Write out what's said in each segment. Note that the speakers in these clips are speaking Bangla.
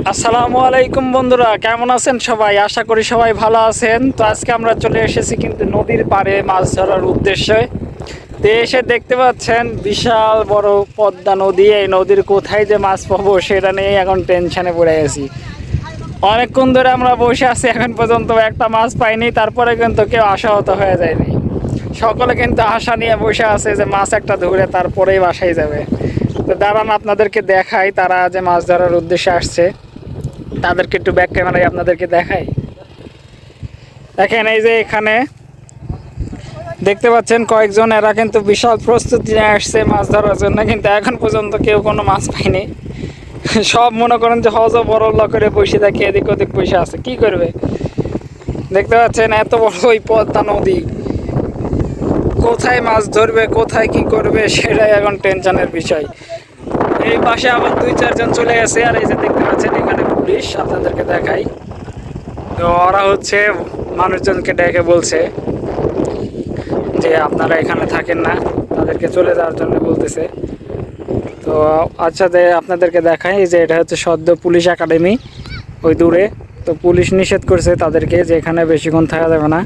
আসসালামু আলাইকুম বন্ধুরা, কেমন আছেন সবাই? আশা করি সবাই ভালো আছেন। তো আজকে আমরা চলে এসেছি কিন্তু নদীর পাড়ে মাছ ধরার উদ্দেশ্যে। তো এসে দেখতে পাচ্ছেন বিশাল বড় পদ্মা নদী। এই নদীর কোথায় যে মাছ পাবো সেটা নিয়ে এখন টেনশনে পড়ে গেছি। অনেকক্ষণ ধরে আমরা বসে আছি, এখন পর্যন্ত একটা মাছ পাইনি, তারপরে কিন্তু কেউ আশাহত হয়ে যায়নি। সকলে কিন্তু আশা নিয়ে বসে আছে যে মাছ একটা ধরে তারপরেই বাসায় যাবে। তো দাঁড়ান আপনাদেরকে দেখাই তারা যে মাছ ধরার উদ্দেশ্যে আসছে, তাদেরকে একটু ব্যাক ক্যামেরায় আপনাদেরকে দেখাই। দেখেন এই যে এখানে দেখতে পাচ্ছেন কয়েকজন, এরা কিন্তু বিশাল প্রস্তুতি নিয়ে আসছে মাছ ধরার জন্য, কিন্তু এখন পর্যন্ত কেউ কোনো মাছ পায়নি। সব মনে করেন যে হজ বড় করে বসে থাকে, এদিক ওদিক বসে আছে, কি করবে? দেখতে পাচ্ছেন এত বড় ওই পদ্মা নদী, কোথায় মাছ ধরবে কোথায় কি করবে সেটাই এখন টেনশনের বিষয়। এই পাশে আবার দুই চারজন চলে গেছে, আর এই যে দেখতে পাচ্ছেন এখানে পুলিশ, আপনাদেরকে দেখাই। তো ওরা হচ্ছে মানুষজনকে ডেকে বলছে যে আপনারা এখানে থাকেন না, তাদেরকে চলে যাওয়ার জন্য বলতেছে। তো আচ্ছা আপনাদেরকে দেখাই যে এটা হচ্ছে সদ্য পুলিশ একাডেমি ওই দূরে। তো পুলিশ নিষেধ করছে তাদেরকে যে এখানে বেশিক্ষণ থাকা যাবে না।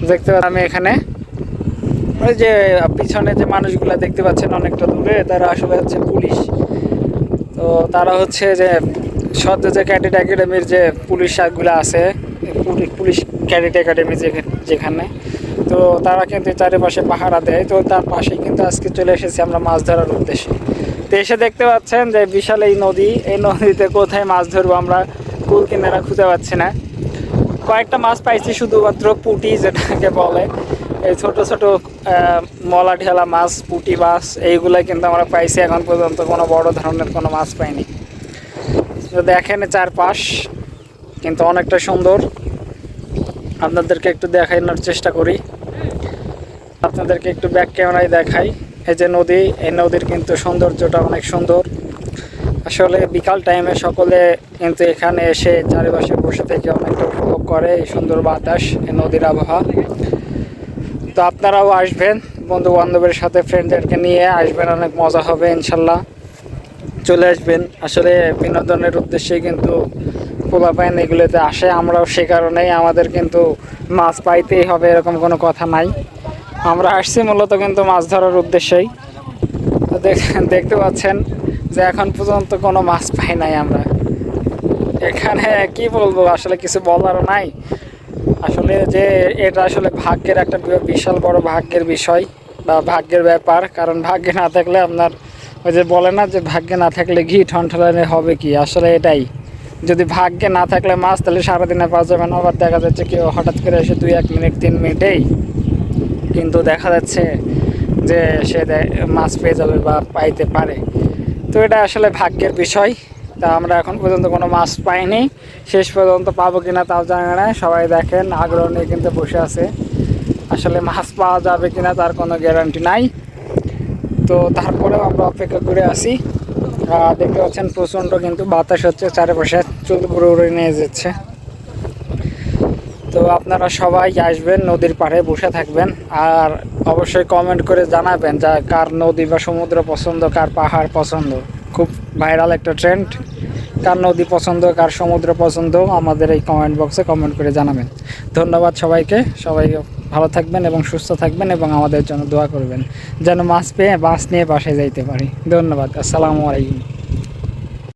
দেখতে পাচ্ছি আমি এখানে ওই যে পিছনে যে মানুষগুলা দেখতে পাচ্ছেন অনেকটা দূরে, তারা আসলে হচ্ছে পুলিশ। তো তারা হচ্ছে যে সদ্য যে ক্যাডেট একাডেমির যে পুলিশগুলো আছে, পুলিশ ক্যাডেট একাডেমি যেখানে, তো তারা কিন্তু চারিপাশে পাহারা দেয়। তো তার পাশেই কিন্তু আজকে চলে এসেছি আমরা মাছ ধরার উদ্দেশ্যে। তো এসে দেখতে পাচ্ছেন যে বিশাল এই নদী, এই নদীতে কোথায় মাছ ধরবো আমরা কুল কিনারা খুঁজে পাচ্ছি না। কয়েকটা মাছ পাইছি, শুধুমাত্র পুঁটি যেটাকে বলে, এই ছোট ছোট মলা ঢেলা মাছ, পুঁটি মাছ, এইগুলাই কিন্তু আমরা পাইছি। এখন পর্যন্ত কোনো বড় ধরনের কোনো মাছ পাইনি। তো দেখেন চারপাশ কিন্তু অনেকটা সুন্দর, আপনাদেরকে একটু দেখানোর চেষ্টা করি, আপনাদেরকে একটু ব্যাক ক্যামেরায় দেখাই। এই যে নদী, এই নদীর কিন্তু সৌন্দর্যটা অনেক সুন্দর। আসলে বিকাল টাইমে সকলে কিন্তু এখানে এসে চারিপাশে বসে থেকে অনেকটা উপভোগ করে এই সুন্দর বাতাস, এই নদীর আবহাওয়া। তো আপনারাও আসবেন বন্ধু বান্ধবের সাথে, ফ্রেন্ডদেরকে নিয়ে আসবেন, অনেক মজা হবে ইনশাল্লাহ। চলে আসবেন, আসলে বিনোদনের উদ্দেশ্যে কিন্তু পোলাপাইন এগুলোতে আসে, আমরাও সে কারণেই, আমাদের কিন্তু মাছ পাইতেই হবে এরকম কোনো কথা নাই। আমরা আসছি মূলত কিন্তু মাছ ধরার উদ্দেশ্যেই। তো দেখতে পাচ্ছেন যে এখন পর্যন্ত কোনো মাছ পাই নাই আমরা এখানে। কি বলবো, আসলে কিছু বলারও নাই। আসলে যে এটা আসলে ভাগ্যের একটা বিশাল বড় ভাগ্যের বিষয় বা ভাগ্যের ব্যাপার। কারণ ভাগ্যে না থাকলে আপনার ওই যে বলে না যে ভাগ্যে না থাকলে ঘি ঠনঠনে হবে কি, আসলে এটাই। যদি ভাগ্যে না থাকলে মাছ, তাহলে সারাদিনে পাওয়া যাবে না। আবার দেখা যাচ্ছে কেউ হঠাৎ করে এসে 2-1 মিনিট 3 মিনিটেই কিন্তু দেখা যাচ্ছে যে সে মাছ পেয়ে যাবে বা পাইতে পারে। তো এটা আসলে ভাগ্যের বিষয়। তা আমরা এখন পর্যন্ত কোনো মাছ পাইনি, শেষ পর্যন্ত পাবো কিনা তাও জানি না। সবাই দেখেন আগ্রহ নিয়ে কিন্তু বসে আছে, আসলে মাছ পাওয়া যাবে কিনা তার কোনো গ্যারান্টি নাই। তো তারপরেও আমরা অপেক্ষা করে আসি। দেখতে পাচ্ছেন প্রচণ্ড কিন্তু বাতাস হচ্ছে, চারিপাশে চুল পুরো উড়ে নিয়ে যাচ্ছে। তো আপনারা সবাই আসবেন, নদীর পাড়ে বসে থাকবেন, আর অবশ্যই কমেন্ট করে জানাবেন যা কার নদী বা সমুদ্র পছন্দ, কার পাহাড় পছন্দ। খুব ভাইরাল একটা ট্রেন্ড, কার নদী পছন্দ কার সমুদ্র পছন্দ, আমাদের এই কমেন্ট বক্সে কমেন্ট করে জানাবেন। ধন্যবাদ সবাইকে, সবাই ভালো থাকবেন এবং সুস্থ থাকবেন, এবং আমাদের জন্য দোয়া করবেন যেন মাছ পেয়ে মাছ নিয়ে বাসায় যাইতে পারি। ধন্যবাদ, আসসালামু আলাইকুম।